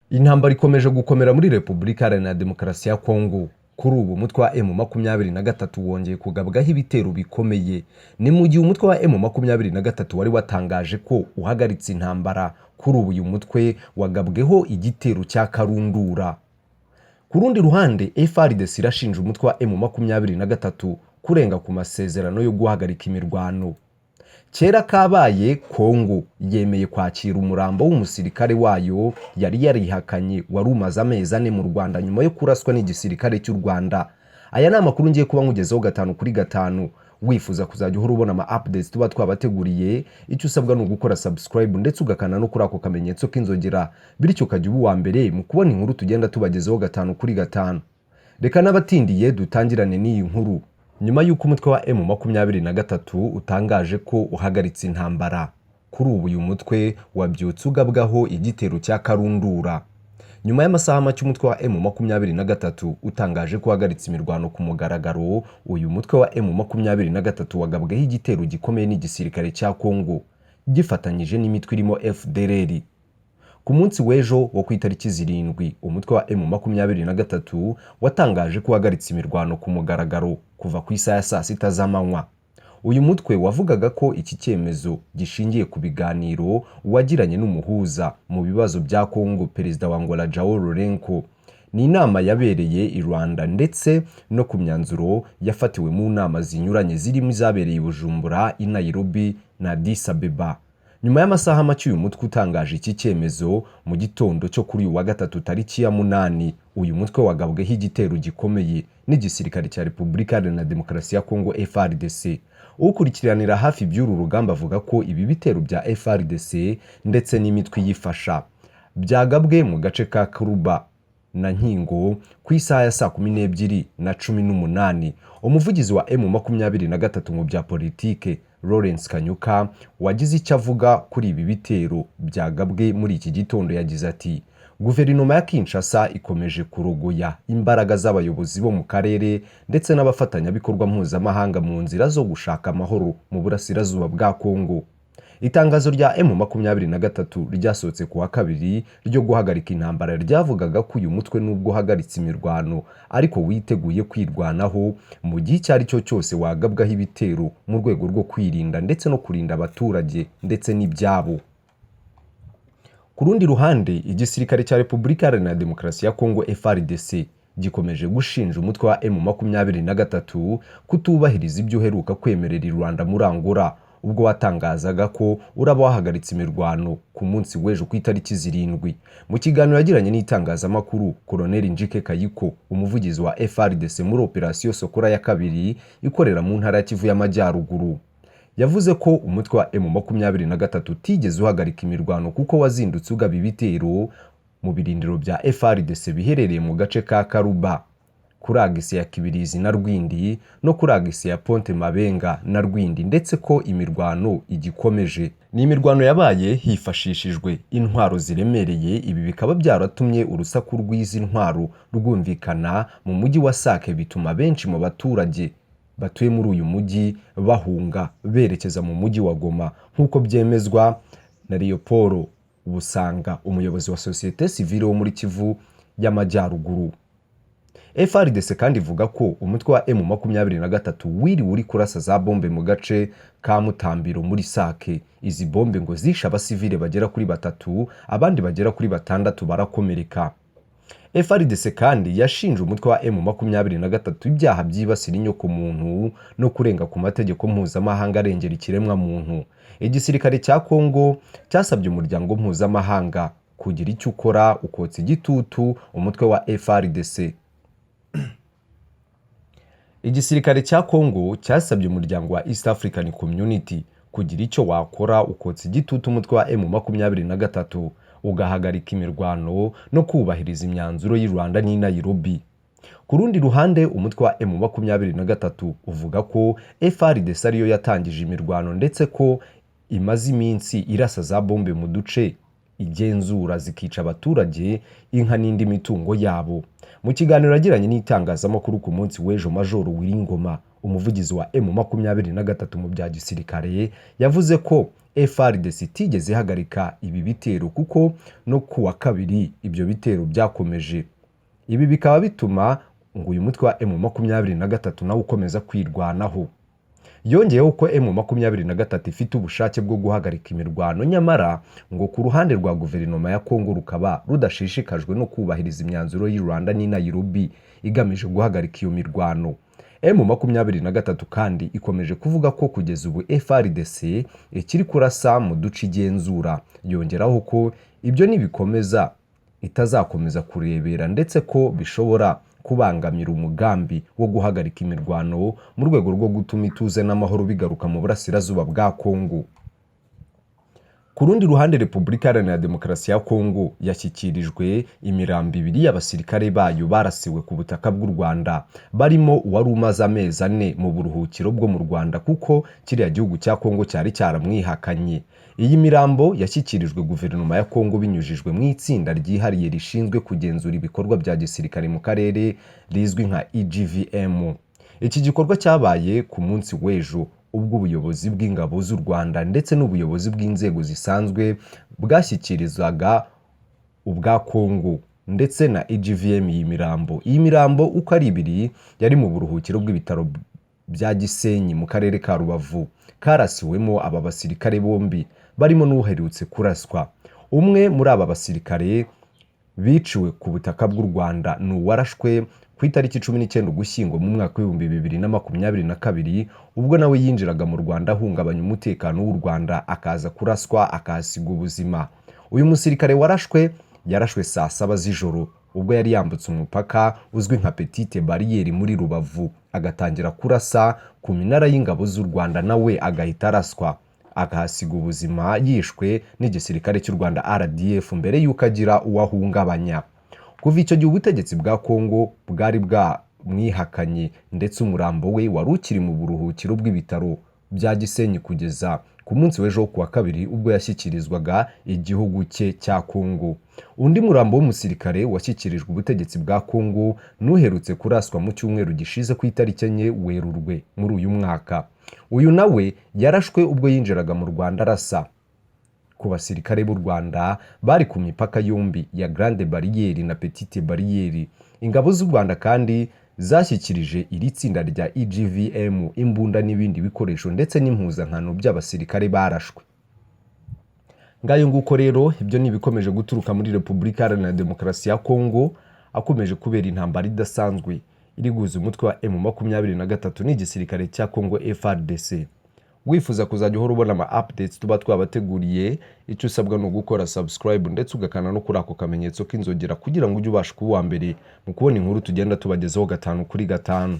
Intambara ikomeje gukomera muri Repubulika Iharanira Demokarasi ya Kongo. Kuri ubu umutwe wa M23 wongeye kugabwaho ibitero bikomeye. Ni mu gihe umutwe wa M23 wari watangaje ko uhagaritse intambara. Kuri ubu uyu mutwe wagabweho igitero cya karundura. Ku rundi ruhande, FARDC irashinja umutwe wa M23 kurenga ku masezerano yo guhagarika imirwano. Kera kabaye Kongo yemeye kwakira umurambo w'umusirikare wayo yari yarihakanye wari umaze amezi 4 mu Rwanda nyuma yo kuraswa n'igisirikare cy'u Rwanda. Aya ni amakuru ngiye kuba nkugezeho 5 kuri 5. Wifuza kuzajya uhora ubona ama updates tuba twabateguriye, icyo usabwa ni ugukora subscribe ndetse ugakana no kuri ako kamenyetso k'inzogera, bityo ukajya uba uwa mbere mu kubona inkuru tugenda tubagezeho 5 kuri 5. Reka n'abatindiye dutangirane n'iyi nkuru. Nyuma y'uko umutwe wa M23 utangaje ko uhagaritse intambara, kuri ubu uyu mutwe wabyutse ugabwaho igitero cya karundura. Nyuma y'amasaha make umutwe wa M23 utangaje ko uhagaritse imirwano ku mugaragaro, uyu mutwe wa M23 wagabweho igitero gikomeye n'igisirikare cya Kongo gifatanyije n'imitwe irimo FDLR. Ku munsi w'ejo wo ku itariki 7, umutwe wa M23 watangaje ko uhagaritse imirwano ku mugaragaro kuva ku isaha ya saa 6 z'amanywa. Uyu mutwe wavugaga ko iki cyemezo gishingiye ku biganiro wagiranye n'umuhuza mu bibazo bya Kongo, Perezida wa Angola Joao Lourenço. Ni inama yabereye i Rwanda ndetse no ku myanzuro yafatiwe mu nama zinyuranye zirimo izabereye i Bujumbura, i Nairobi na Addis Abeba. Nyuma y'amasaha make uyu mutwe utangaje iki cyemezo, mu gitondo cyo kuri uyu wa gatatu tariki ya 8, uyu mutwe wagabweho igitero gikomeye n'igisirikare cya Repubulika Iharanira Demokarasi ya Kongo FARDC. Ukurikiranira hafi by'uru rugamba avuga ko ibi bitero bya FARDC ndetse n'imitwe yifasha byagabwe mu gace ka Karuba na Nkingo ku isaha ya saa 12:18. Umuvugizi wa M23 mu bya politike Lawrence Kanyuka wagize icyo avuga kuri ibi bitero byagabwe muri iki gitondo yagize ati: Guverinoma ya Kinshasa ikomeje kurogoya imbaraga z'abayobozi bo mu karere ndetse n'abafatanyabikorwa mpuzamahanga mu nzira zo gushaka amahoro mu burasirazuba bwa Kongo. Itangazo rya M23 ryasohotse ku wa kabiri ryo guhagarika intambara ryavugaga ko uyu mutwe nubwo uhagaritse imirwano ariko witeguye kwirwanaho mu gihe icyo ari cyo cyose wagabwaho ibitero mu rwego rwo kwirinda ndetse no kurinda abaturage ndetse n'ibyabo. Ku rundi ruhande, igisirikare cya Repubulika Iharanira Demokarasi ya Kongo FARDC gikomeje gushinja umutwe wa M23 kutubahiriza ibyo uheruka kwemerera i Rwanda muri Angola, ubwo watangazaga ko uraba wahagaritse imirwano ku munsi w'ejo ku itariki 7. Mu kiganiro yagiranye n'itangazamakuru, Colonel Njike Kayiko, umuvugizi wa FARDC muri Operation Sokora ya 2 ikorera mu ntara ya Kivu y'Amajyaruguru, yavuze ko umutwe wa M23 utigeze uhagarika imirwano kuko wazindutse ugaba ibitero mu birindiro bya FARDC biherereye mu gace ka Karuba, kuri Agise ya Kibirizi na Rwindi no kuri Agise ya Ponte Mabenga na Rwindi, ndetse ko imirwano igikomeje. Ni imirwano yabaye hifashishijwe intwaro ziremereye. Ibi bikaba byaratumye urusaku rw'izi ntwaro rwumvikana mu mujyi wa Sake, bituma benshi mu baturage batuye muri uyu mujyi bahunga berekeza mu mujyi wa Goma, nk'uko byemezwa na Leopold Busanga, umuyobozi wa Societe Civile wo muri Kivu y'Amajyaruguru. FARDC kandi ivuga ko umutwe wa M23 wiriwe uri kurasa za bombe mu gace ka Mutambiro muri Sake. Izi bombe ngo zishe abasivile bagera kuri 3, abandi bagera kuri 6 barakomereka. FARDC kandi yashinje umutwe wa M23 ibyaha byibasira inyoko muntu no kurenga ku mategeko mpuzamahanga arengera ikiremwa muntu. Igisirikare cya Kongo cyasabye umuryango mpuzamahanga kugira icyo ukora ukotsa igitutu umutwe wa FARDC. Igisirikare cya Kongo cyasabye umuryango wa East African Community kugira icyo wakora ukotsa igitutu umutwe wa M23 ugahagarika imirwano no kubahiriza imyanzuro y'u Rwanda n'i Nairobi. Ku rundi ruhande, umutwe wa M23 uvuga ko FARDC ariyo yatangije imirwano ndetse ko imaze iminsi irasa za bombe mu duce igenzura zikica abaturage, inka n'indi mitungo yabo. Mu kiganiro yagiranye n'itangazamakuru ku munsi w'ejo, Majoro Wiringoma, umuvugizi wa M23 mu bya gisirikare, yavuze ko FARDC itigeze ihagarika ibi bitero kuko no ku wa kabiri ibyo bitero byakomeje. Ibi bikaba bituma ngo uyu mutwe wa M23 nawe ukomeza kwirwanaho. Yongeyeho ko M23 ifite ubushake bwo guhagarika imirwano, nyamara ngo ku ruhande rwa guverinoma ya Kongo rukaba rudashishikajwe no kubahiriza imyanzuro y'u Rwanda n'i Nairobi igamije guhagarika iyo mirwano. M23 kandi ikomeje kuvuga ko kugeza ubu FARDC ikiri kurasa mu duce igenzura. Yongeraho ko ibyo nibikomeza itazakomeza kurebera, ndetse ko bishobora kubangamira umugambi wo guhagarika imirwano mu rwego rwo gutuma ituze n'amahoro bigaruka mu burasirazuba bwa Kongo. Ku rundi ruhande, Repubulika Iharanira Demokarasi ya Kongo yashyikirijwe imirambo 2 y'abasirikare bayo barasiwe ku butaka bw'u Rwanda, barimo uwari umaze amezi 4 mu buruhukiro bwo mu Rwanda kuko kiriya gihugu cya Kongo cyari cyaramwihakanye. Iyi mirambo yashyikirijwe guverinoma ya Kongo binyujijwe mu itsinda ryihariye rishinzwe kugenzura ibikorwa bya gisirikare mu karere rizwi nka EGVM. Iki gikorwa cyabaye ku munsi w'ejo, ubwo ubuyobozi bw'ingabo z'u Rwanda ndetse n'ubuyobozi bw'inzego zisanzwe bwashyikirizaga ubwa Kongo ndetse na EGVM iyi mirambo. Iyi mirambo uko ari 2 yari mu buruhukiro bw'ibitaro bya Gisenyi mu karere ka Rubavu, karasiwemo aba basirikare bombi, barimo n'uherutse kuraswa. Umwe muri aba basirikare biciwe ku butaka bw'u Rwanda ni uwarashwe ku itariki 19 Ugushyingo mu mwaka wa 2022, ubwo nawe yinjiraga mu Rwanda ahungabanya umutekano w'u Rwanda, akaza kuraswa akahasiga ubuzima. Uyu musirikare warashwe yarashwe saa 7 z'ijoro ubwo yari yambutse umupaka uzwi nka Petite Barriere muri Rubavu, agatangira kurasa ku minara y'ingabo z'u Rwanda, nawe agahita araswa akahasiga ubuzima, yishwe n'igisirikare cy'u Rwanda RDF mbere y'uko agira uwahungabanya. Kuva icyo gihe ubutegetsi bwa Kongo bwari bwamwihakanye, ndetse umurambo we wari ukiri mu buruhukiro bw'ibitaro bya Gisenyi kugeza ku munsi w'ejo ku wa kabiri ubwo yashyikirizwaga igihugu cye cya Kongo. Undi murambo w'umusirikare washyikirijwe ubutegetsi bwa Kongo n'uherutse kuraswa mu cyumweru gishize ku itariki 4 Werurwe muri uyu mwaka. Uyu nawe yarashwe ubwo yinjiraga mu Rwanda arasa ku basirikare b'u Rwanda bari ku mipaka yombi ya Grande Barriere na Petite Barriere. Ingabo z'u Rwanda kandi zashyikirije iri tsinda rya EGVM imbunda n'ibindi bikoresho ndetse n'impuzankano by'abasirikare barashwe. Ngayo nguko rero ibyo nibikomeje guturuka muri Repubulika Iharanira Demokarasi ya Kongo, akomeje kubera intambara idasanzwe iri guhuza umutwe wa M23 n'igisirikare cya Kongo FARDC. Wifuza kuzajya uhora ubona ama updates tuba twabateguriye, icyo usabwa no gukora subscribe ndetse ugakana no kuri ako kamenyetso k'inzogera kugira ngo ujye ubasha kuba uwa mbere mu kubona inkuru tugenda tubagezaho 5 kuri 5.